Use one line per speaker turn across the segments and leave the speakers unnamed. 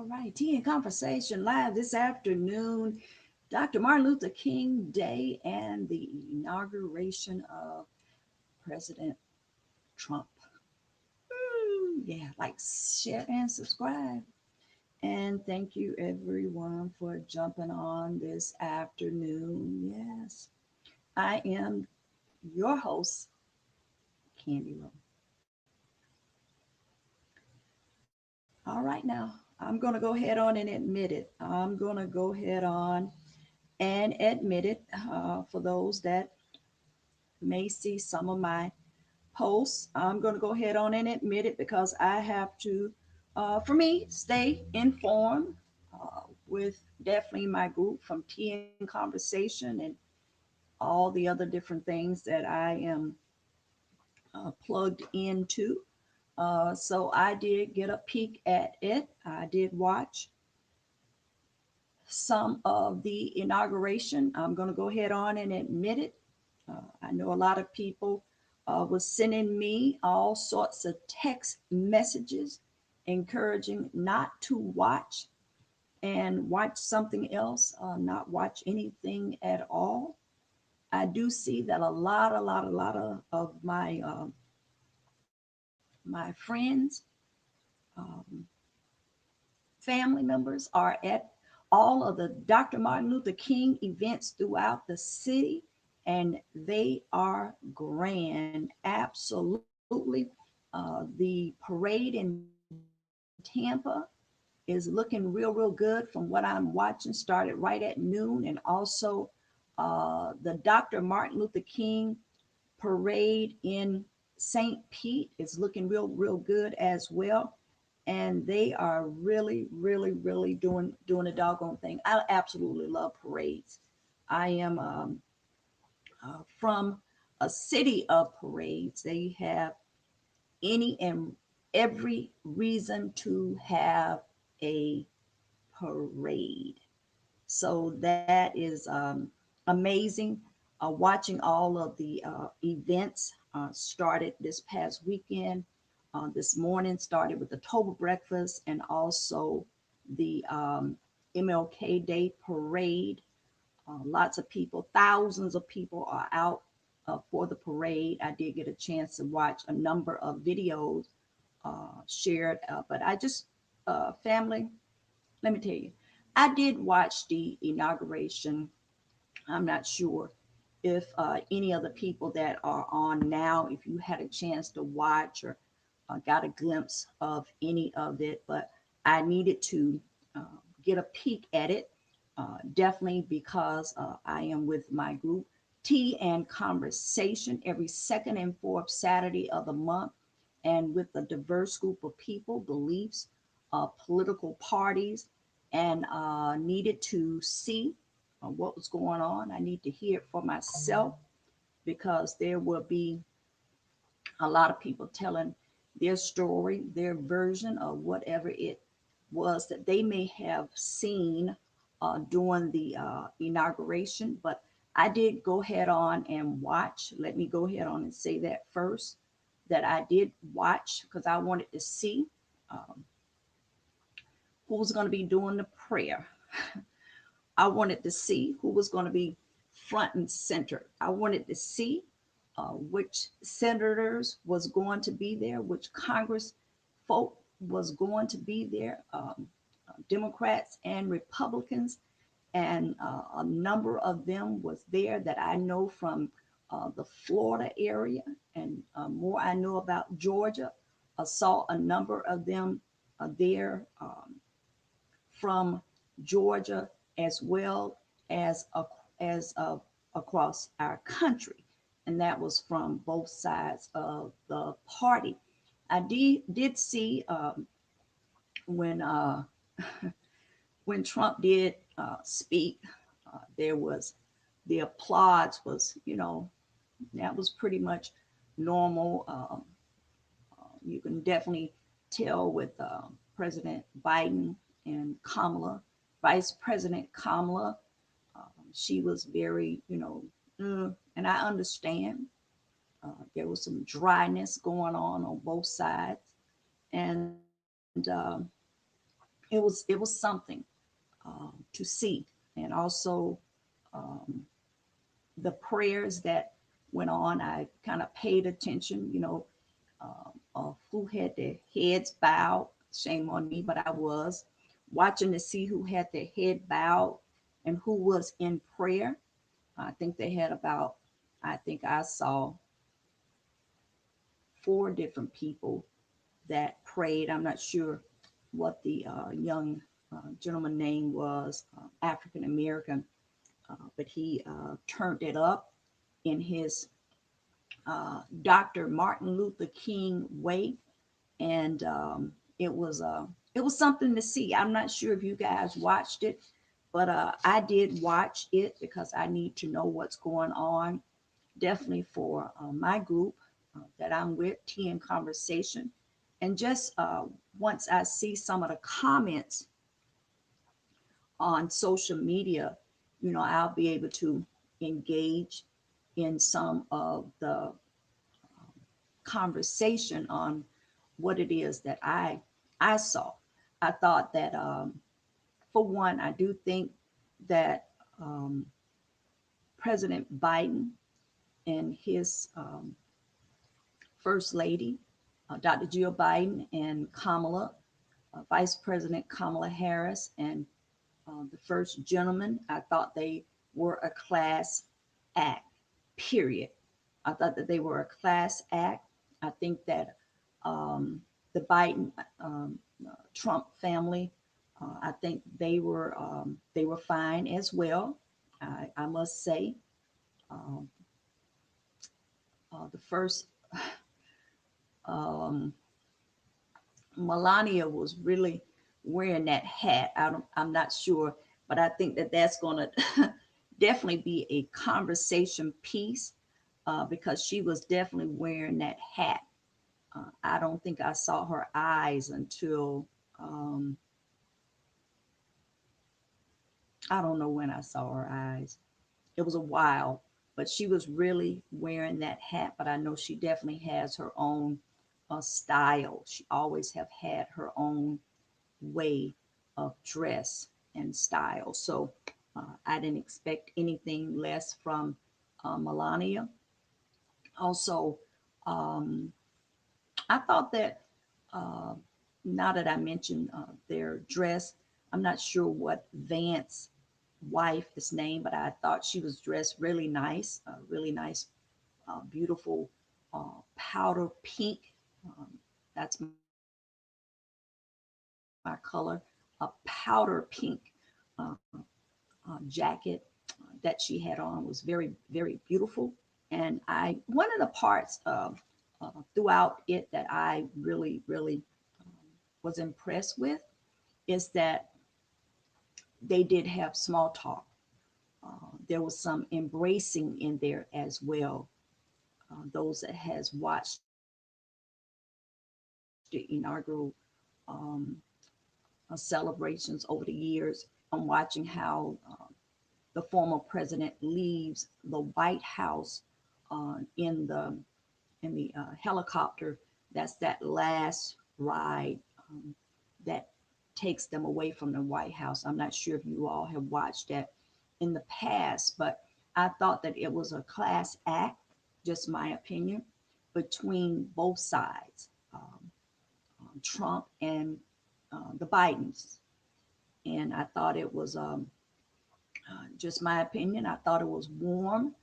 All right, Tea and Conversation live this afternoon. Dr. Martin Luther King Day and the inauguration of President Trump. Yeah, like, share, and subscribe. And thank you everyone for jumping on this afternoon. Yes, I am your host, Candy Rowe. All right, now I'm going to go ahead on and admit it. I'm going to go ahead on and admit it for those that may see some of my posts. I'm going to go ahead on and admit it because I have to, for me, stay informed with definitely my group from Tea and Conversation and all the other different things that I am plugged into. So I did get a peek at it. I did watch some of the inauguration. I'm going to go ahead on and admit it. I know a lot of people was sending me all sorts of text messages encouraging not to watch and watch something else, not watch anything at all. I do see that a lot of my friends, um, family members are at all of the Dr. Martin Luther King events throughout the city, and they are grand. Absolutely. The parade in Tampa is looking real good from what I'm watching. Started right at noon, and also the Dr. Martin Luther King parade in St. Pete is looking real good as well. And they are really doing a doggone thing. I absolutely love parades. I am from a city of parades. They have any and every reason to have a parade. So that is amazing. Watching all of the events started this past weekend. This morning started with the Tober breakfast and also the MLK Day parade. Lots of people, thousands of people are out for the parade. I did get a chance to watch a number of videos shared, but I just, family, let me tell you, I did watch the inauguration. I'm not sure if any of the people that are on now, if you had a chance to watch or got a glimpse of any of it, but I needed to uh, get a peek at it, definitely because I am with my group, Tea and Conversation, every second and fourth Saturday of the month, and with a diverse group of people, beliefs, political parties, and needed to see what was going on. I need to hear it for myself because there will be a lot of people telling their story, their version of whatever it was that they may have seen during the inauguration. But I did go ahead on and watch. Let me go ahead on and say that first, that I did watch because I wanted to see um, who was going to be doing the prayer. I wanted to see who was going to be front and center. I wanted to see which senators was going to be there, which Congress folk was going to be there, Democrats and Republicans, and a number of them was there that I know from the Florida area, and more I know about Georgia. I saw a number of them there from Georgia as well as across our country, and that was from both sides of the party. I did see when when Trump did speak, there was the applause was, that was pretty much normal. You can definitely tell with President Biden and Kamala, Vice President Kamala. She was very, and I understand there was some dryness going on both sides. And it was it was something to see, and also um, the prayers that went on. I kind of paid attention, of who had their heads bowed. Shame on me, but I was watching to see who had their head bowed and who was in prayer. I think they had about, I think I saw four different people that prayed. I'm not sure what the young gentleman name was, African American, but he turned it up in his Dr. Martin Luther King way, and it was something to see. I'm not sure if you guys watched it, but I did watch it because I need to know what's going on. Definitely for my group that I'm with, Tea and Conversation, and just once I see some of the comments on social media, I'll be able to engage in some of the conversation on what it is that I saw. I thought that for one, I do think that um, President Biden and his First Lady, Dr. Jill Biden, and Kamala, Vice President Kamala Harris, and the first gentleman, I thought they were a class act, period. I thought that they were a class act. I think that um, the Biden Trump family, I think they were fine as well. I must say, um, the first um, Melania was really wearing that hat. I'm not sure, but I think that that's going to definitely be a conversation piece because she was definitely wearing that hat. I don't think I saw her eyes until um, I don't know when I saw her eyes. It was a while, but she was really wearing that hat. But I know she definitely has her own style. She always have had her own way of dress and style. So I didn't expect anything less from Melania. Also, um, I thought that uh, now that I mentioned their dress, I'm not sure what Vance wife is named, but I thought she was dressed really nice, beautiful powder pink. Um, that's my color. A powder pink uh, jacket that she had on was very, very beautiful. And one of the parts throughout it that I really was impressed with is that they did have small talk. There was some embracing in there as well. Those that has watched the inaugural um, celebrations over the years, watching how the former president leaves the White House in the helicopter. That's that last ride that takes them away from the White House. I'm not sure if you all have watched that in the past, but I thought that it was a class act, just my opinion, between both sides, Trump and the Bidens. And I thought it was just my opinion. I thought it was warm.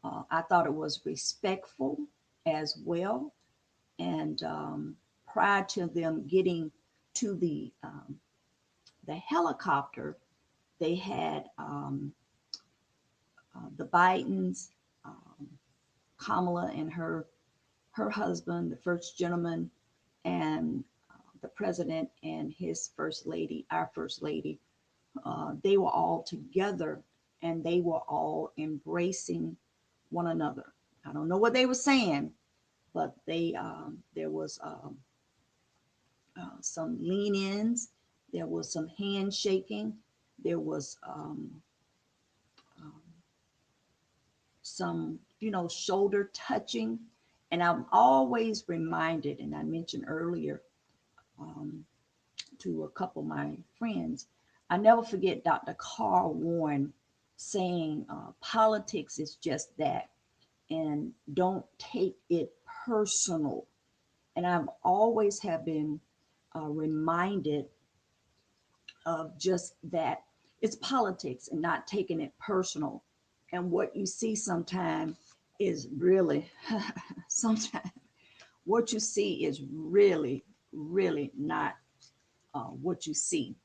I thought it was respectful as well. And prior to them getting to the helicopter, they had the Bidens, um, Kamala and her husband, the first gentleman, and the president and his first lady, our first lady. They were all together and they were all embracing one another. I don't know what they were saying, but there was some lean-ins, there was some handshaking, there was um, some, shoulder touching. And I'm always reminded, and I mentioned earlier, um, to a couple of my friends. I never forget Dr. Carl Warren saying, politics is just that, and don't take it personal. And I've always have been reminded of just that it's politics and not taking it personal. And what you see sometimes is really, sometimes what you see is really, really not what you see.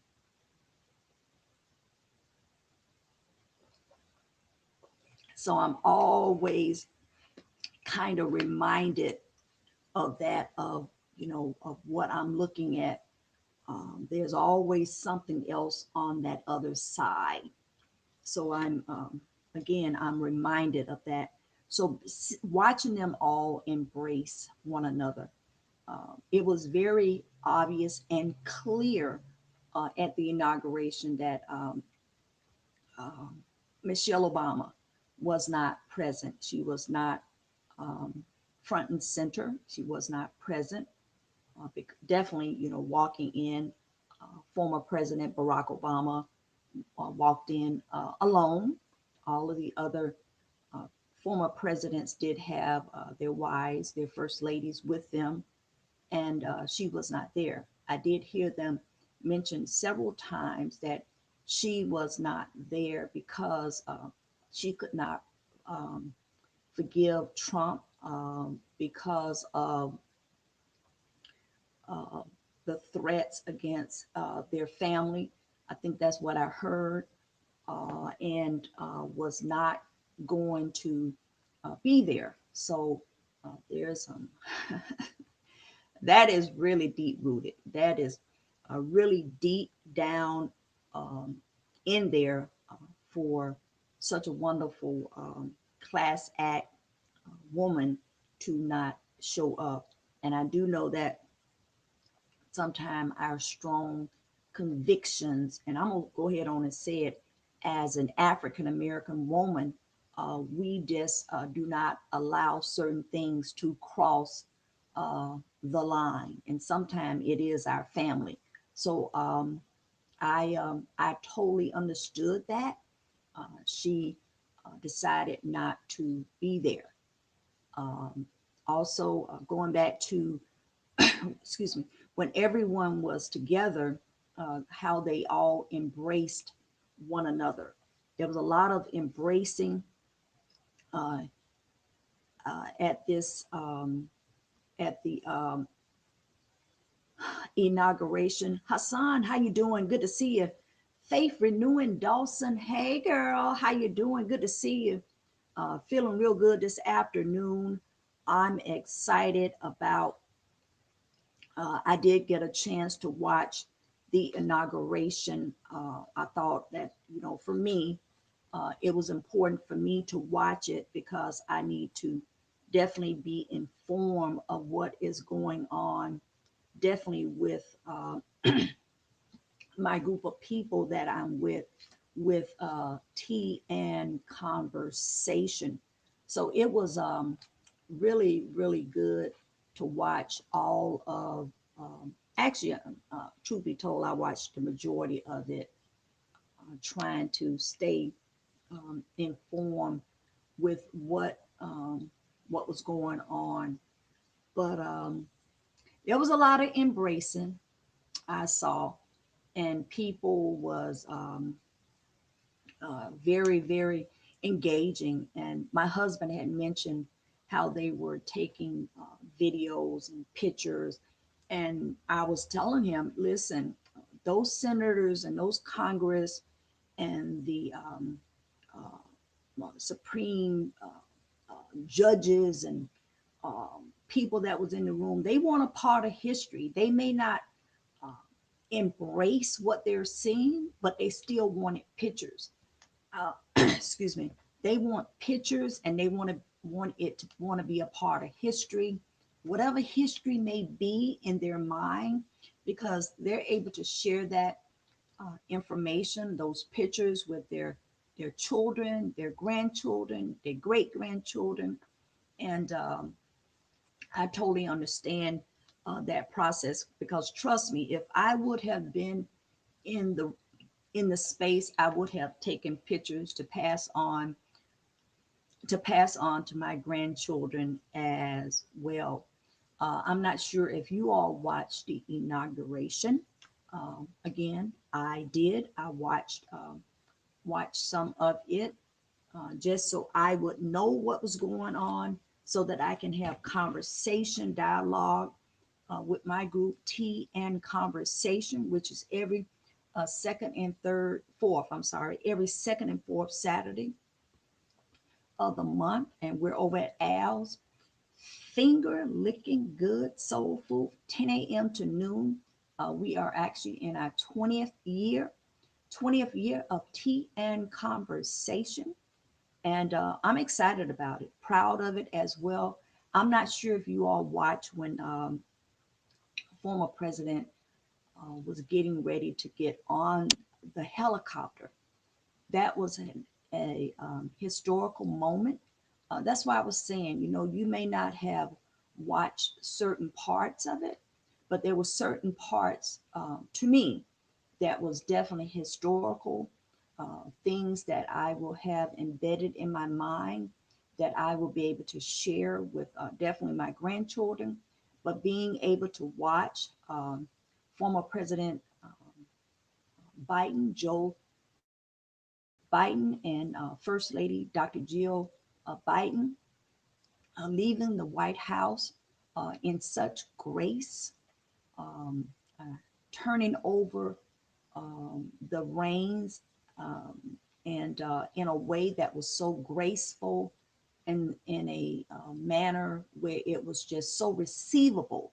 So I'm always kind of reminded of that, of what I'm looking at. There's always something else on that other side. So I'm reminded of that. So watching them all embrace one another, it was very obvious and clear at the inauguration that um, Michelle Obama was not present. She was not um, front and center. She was not present. Definitely, walking in, former President Barack Obama walked in alone. All of the other uh, former presidents did have their wives, their first ladies with them, and she was not there. I did hear them mention several times that she was not there because she could not um, forgive Trump because of uh, the threats against their family. I think that's what I heard, and was not going to be there. So there's that is really deep rooted. That is really deep down um, in there for such a wonderful class act woman to not show up. And I do know that sometimes our strong convictions, and I'm gonna go ahead on and say it, as an African American woman, we just do not allow certain things to cross the line, and sometimes it is our family. So I totally understood that. She decided not to be there. Um, Also, going back to excuse me, when everyone was together, how they all embraced one another. There was a lot of embracing uh, at this at the inauguration. Hassan, how you doing? Good to see you. Faith Renewing Dawson, hey girl, how you doing? Good to see you. Feeling real good this afternoon. I'm excited about I did get a chance to watch the inauguration. I thought that, for me, it was important for me to watch it because I need to definitely be informed of what is going on, definitely with my group of people that I'm with tea and conversation. So it was really, really good to watch all of, actually, truth be told, I watched the majority of it, trying to stay informed with what was going on. But there was a lot of embracing I saw, and people was very, very engaging. And my husband had mentioned how they were taking videos and pictures. And I was telling him, listen, those senators and those Congress and the Supreme judges and people that was in the room, they want a part of history. They may not uh, embrace what they're seeing, but they still wanted pictures. Excuse me, they want pictures and they want to be a part of history, whatever history may be in their mind, because they're able to share that information, those pictures with their children, their grandchildren, their great grandchildren. And I totally understand that process, because trust me, if I would have been in the space, I would have taken pictures to pass on to my grandchildren as well. I'm not sure if you all watched the inauguration. Again, I did. I watched some of it, just so I would know what was going on, so that I can have conversation, dialogue with my group, Tea and Conversation, which is every second and third, fourth, I'm sorry, every second and fourth Saturday of the month. And we're over at Al's Finger Licking Good Soul Food, 10 a.m. to noon. We are actually in our 20th year of Tea and Conversation. And I'm excited about it, proud of it as well. I'm not sure if you all watch when former president was getting ready to get on the helicopter. That was a historical moment. That's why I was saying, you may not have watched certain parts of it, but there were certain parts, to me, that was definitely historical, things that I will have embedded in my mind, that I will be able to share with definitely my grandchildren. But being able to watch former President Biden, Joe Biden, and First Lady Dr. Jill Biden leaving the White House in such grace, um, uh, turning over the reins, and in a way that was so graceful, and in a manner where it was just so receivable,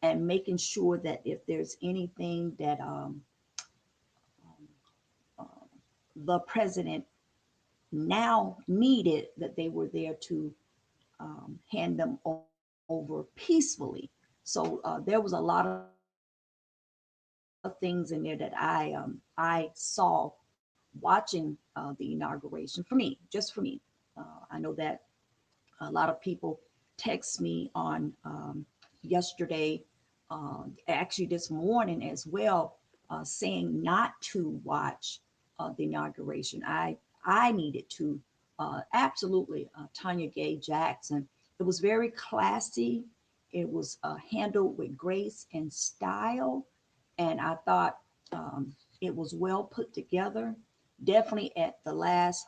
and making sure that if there's anything that uh, the president now needed, that they were there to hand them over peacefully. So there was a lot of things in there that I saw watching the inauguration, for me, just for me. I know that a lot of people text me on yesterday, actually this morning as well, saying not to watch the inauguration. I needed to, absolutely. Tanya Gay Jackson. It was very classy. It was handled with grace and style, and I thought it was well put together. Definitely at the last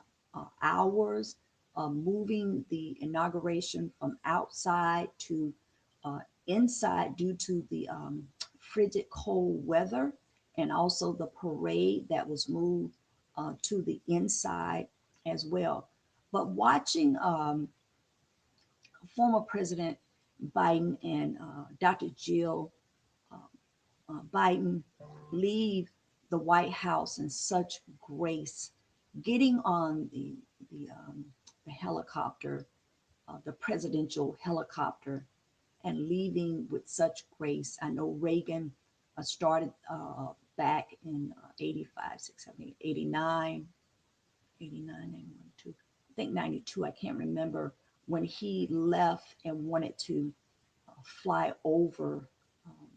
hours, moving the inauguration from outside to inside due to the frigid cold weather, and also the parade that was moved to the inside as well. But watching former President Biden and Dr. Jill uh, Biden leave the White House in such grace, getting on the helicopter, the presidential helicopter, and leaving with such grace. I know Reagan started back in 85, 6, 7, 8, 89, 89, 91, 2, I think 92, I can't remember, when he left and wanted to fly over um,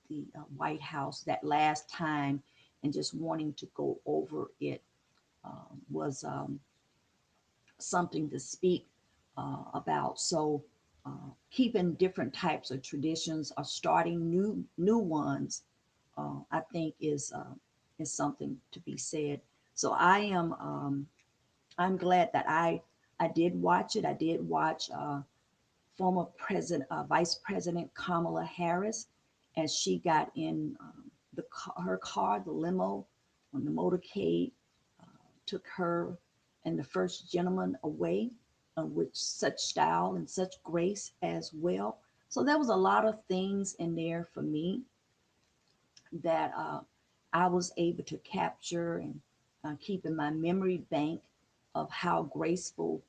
the White House that last time, and just wanting to go over it was something to speak about. So, keeping different types of traditions or starting new ones, I think is something to be said. So I'm glad that I did watch it. I did watch former President, Vice President Kamala Harris, as she got in her car, the limo, on the motorcade, took her and the first gentleman away with such style and such grace as well. So there was a lot of things in there for me that I was able to capture and keep in my memory bank, of how graceful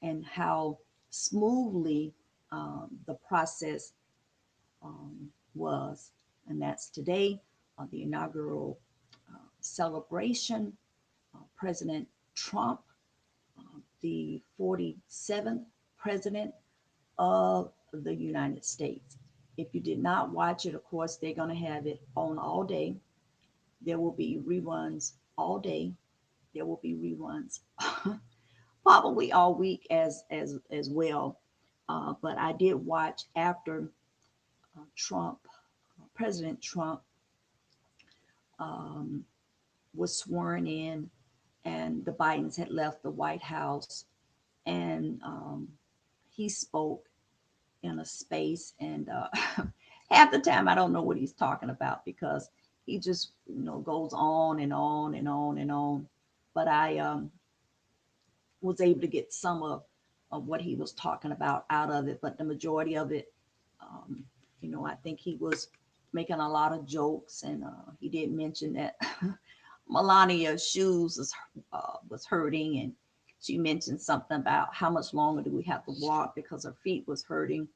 and how smoothly the process was. And that's today, the inaugural celebration. President Trump, the 47th president of the United States. If you did not watch it, of course, they're going to have it on all day. There will be reruns all day. There will be reruns probably all week as well. But I did watch after Trump, President Trump um, was sworn in, and the Bidens had left the White House, and he spoke in a space, and half the time I don't know what he's talking about because he just goes on and on and on and on. But I was able to get some of what he was talking about out of it, but the majority of it, um, I think he was making a lot of jokes, and he did mention that Melania's shoes was hurting, and she mentioned something about how much longer do we have to walk because her feet was hurting.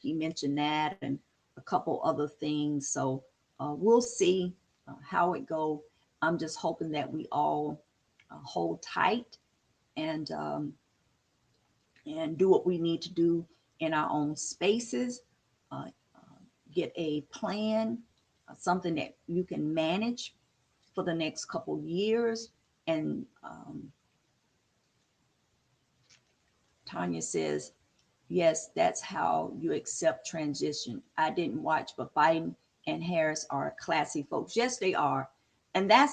He mentioned that and a couple other things. So we'll see how it go. I'm just hoping that we all hold tight and do what we need to do in our own spaces. Uh, get a plan, something that you can manage for the next couple years. And Tanya says, yes, that's how you accept transition. I didn't watch, but Biden and Harris are classy folks. Yes, they are. And that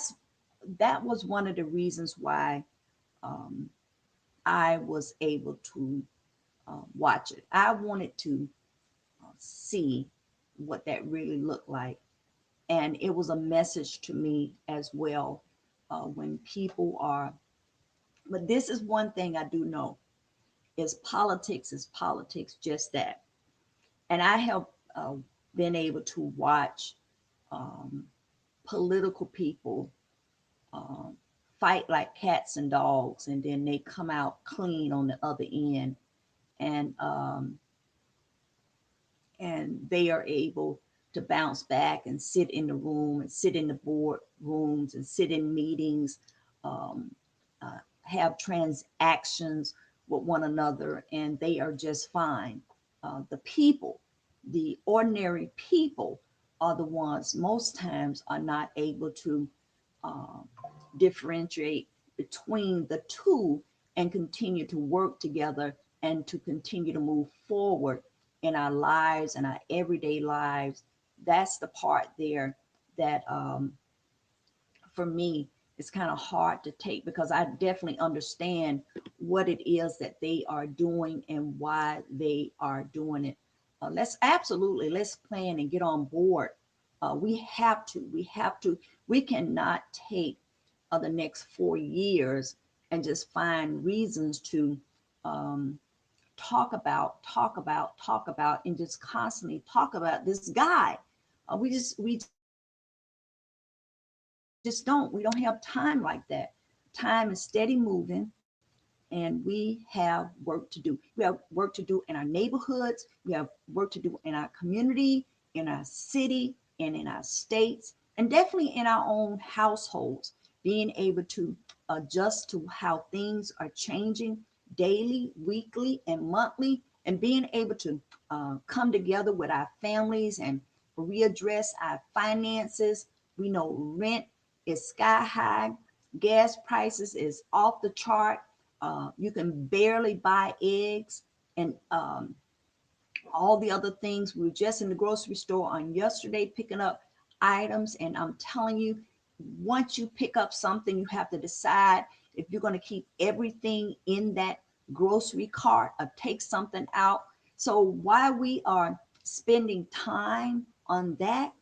was one of the reasons why um, I was able to watch it. I wanted to see what that really looked like. And it was a message to me as well when people are, but this is one thing I do know is politics, just that. And I have uh, been able to watch um, political people um, fight like cats and dogs, and then they come out clean on the other end, and they are able to bounce back and sit in the room and sit in the board rooms and sit in meetings, um, have transactions with one another, and they are just fine. The people, the ordinary people, are the ones most times are not able to uh, differentiate between the two and continue to work together and to continue to move forward in our lives and our everyday lives. That's the part there that for me it's kind of hard to take, because I definitely understand what it is that they are doing and why they are doing it. Let's plan and get on board. We have to we cannot take the next 4 years and just find reasons to um, talk about, and just constantly talk about this guy. We just don't. We don't have time like that. Time is steady moving, and we have work to do. We have work to do in our neighborhoods. We have work to do in our community, in our city, and in our states, and definitely in our own households. Being able to adjust to how things are changing daily, weekly, and monthly, and being able to come together with our families and readdress our finances. We know rent is sky high, gas prices is off the chart. You can barely buy eggs and all the other things. We were just in the grocery store on yesterday picking up items, and I'm telling you, once you pick up something, you have to decide if you're going to keep everything in that grocery cart or take something out. So while we are spending time on that,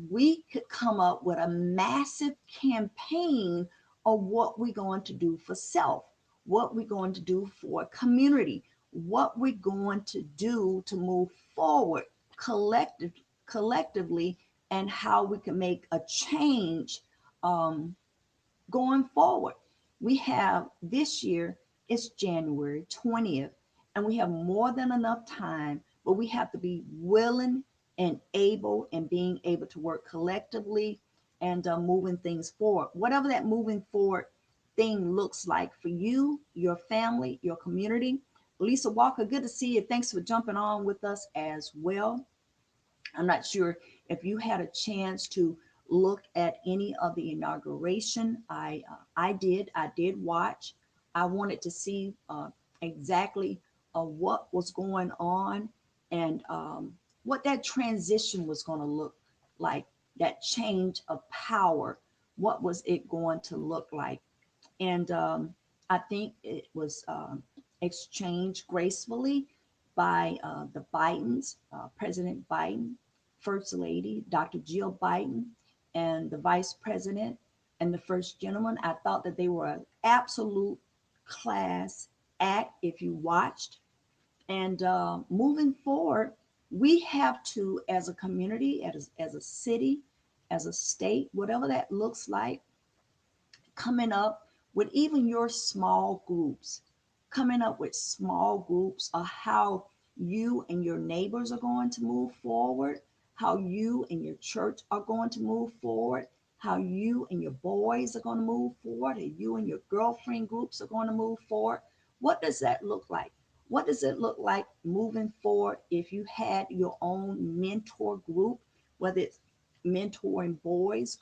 we could come up with a massive campaign of what we're going to do for self, what we're going to do for community, what we're going to do to move forward collectively, and how we can make a change um, going forward. We have this year, it's January 20th, and we have more than enough time, but we have to be willing and able and being able to work collectively and moving things forward. Whatever that moving forward thing looks like for you, your family, your community. Lisa Walker, good to see you. Thanks for jumping on with us as well. I'm not sure if you had a chance to look at any of the inauguration. I did. I did watch. I wanted to see exactly what was going on, and what that transition was going to look like. That change of power. What was it going to look like? And I think it was exchanged gracefully by the Bidens, President Biden, First Lady Dr. Jill Biden, and the Vice President and the First Gentleman. I thought that they were an absolute class act if you watched. And moving forward, we have to, as a community, as a city, as a state, whatever that looks like, coming up with even your small groups, coming up with small groups of how you and your neighbors are going to move forward, how you and your church are going to move forward, how you and your boys are going to move forward, and you and your girlfriend groups are going to move forward. What does that look like? What does it look like moving forward if you had your own mentor group, whether it's mentoring boys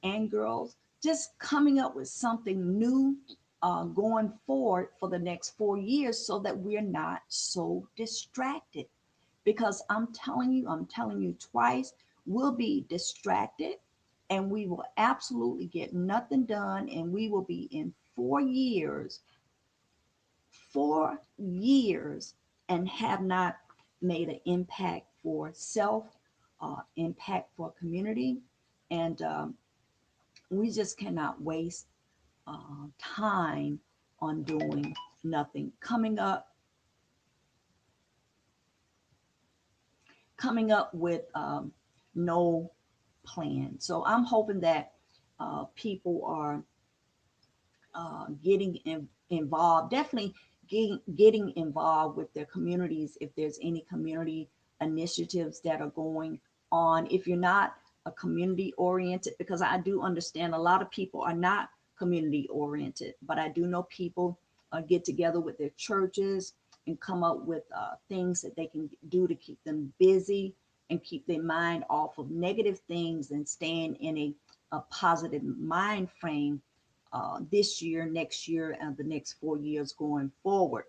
and girls, just coming up with something new going forward for the next 4 years so that we're not so distracted. Because I'm telling you twice, we'll be distracted and we will absolutely get nothing done. And we will be in 4 years, and have not made an impact for self, impact for community. And we just cannot waste time on doing nothing. Coming up with no plan. So I'm hoping that people are involved, definitely getting involved with their communities if there's any community initiatives that are going on. If you're not a community oriented, because I do understand a lot of people are not community oriented, but I do know people get together with their churches and come up with things that they can do to keep them busy and keep their mind off of negative things and staying in a positive mind frame this year, next year, and the next 4 years going forward.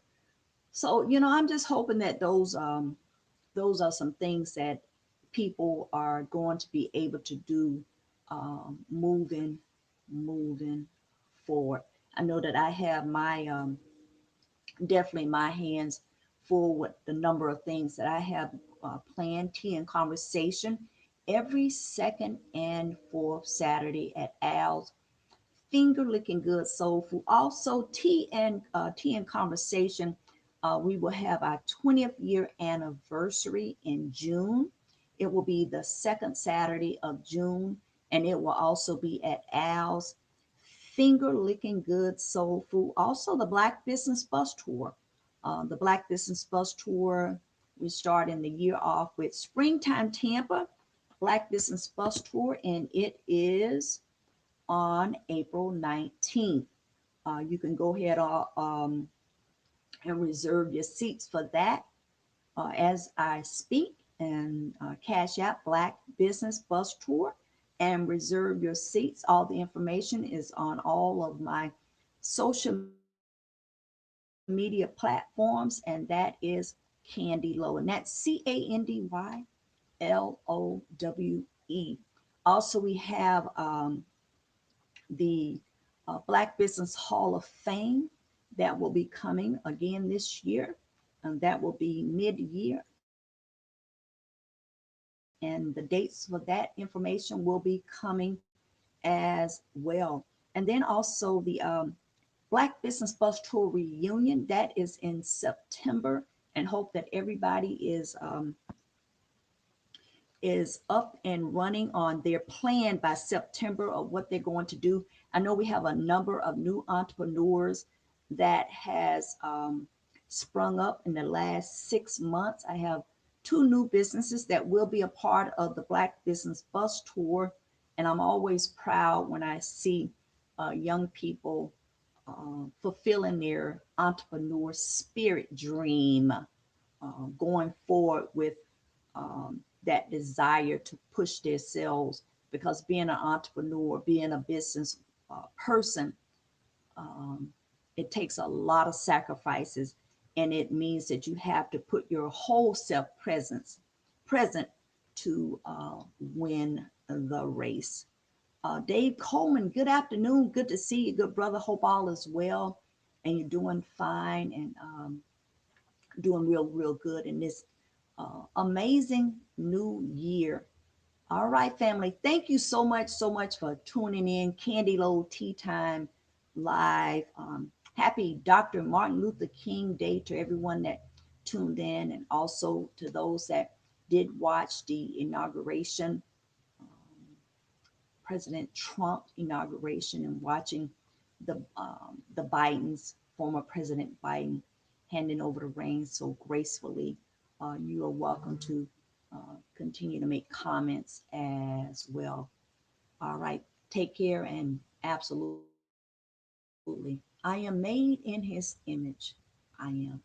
So, I'm just hoping that those are some things that people are going to be able to do moving forward. I know that I have my definitely my hands full with the number of things that I have planned. Tea and conversation every second and fourth Saturday at Al's finger licking good soul food. Also, tea and conversation. We will have our 20th year anniversary in June. It will be the second Saturday of June, and it will also be at Al's finger licking good soul food. Also, the Black Business Bus Tour. The Black Business Bus Tour. We start in the year off with Springtime Tampa Black Business Bus Tour, and it is on April 19th. You can go ahead and reserve your seats for that as I speak, and Cash App Black Business Bus Tour and reserve your seats. All the information is on all of my social media platforms, and that is Candy Low, and that's CandyLowe. Also, we have the Black Business Hall of Fame that will be coming again this year, and that will be mid-year. And the dates for that information will be coming as well. And then also the Black Business Bus Tour reunion that is in September, and hope that everybody is up and running on their plan by September of what they're going to do. I know we have a number of new entrepreneurs that has sprung up in the last 6 months. I have two new businesses that will be a part of the Black Business Bus Tour, and I'm always proud when I see young people fulfilling their entrepreneur spirit dream, going forward with that desire to push themselves, because being an entrepreneur, being a business person, um, it takes a lot of sacrifices, and it means that you have to put your whole self present to win the race. Dave Coleman, good afternoon. Good to see you, good brother. Hope all is well and you're doing fine, and doing real good in this amazing new year. All right, family. Thank you so much for tuning in. Candy Low Tea Time Live. Happy Dr. Martin Luther King Day to everyone that tuned in, and also to those that did watch the inauguration, President Trump inauguration, and watching the Bidens, former President Biden, handing over the reins so gracefully. You are welcome to continue to make comments as well. All right, take care, and absolutely, I am made in His image. I am.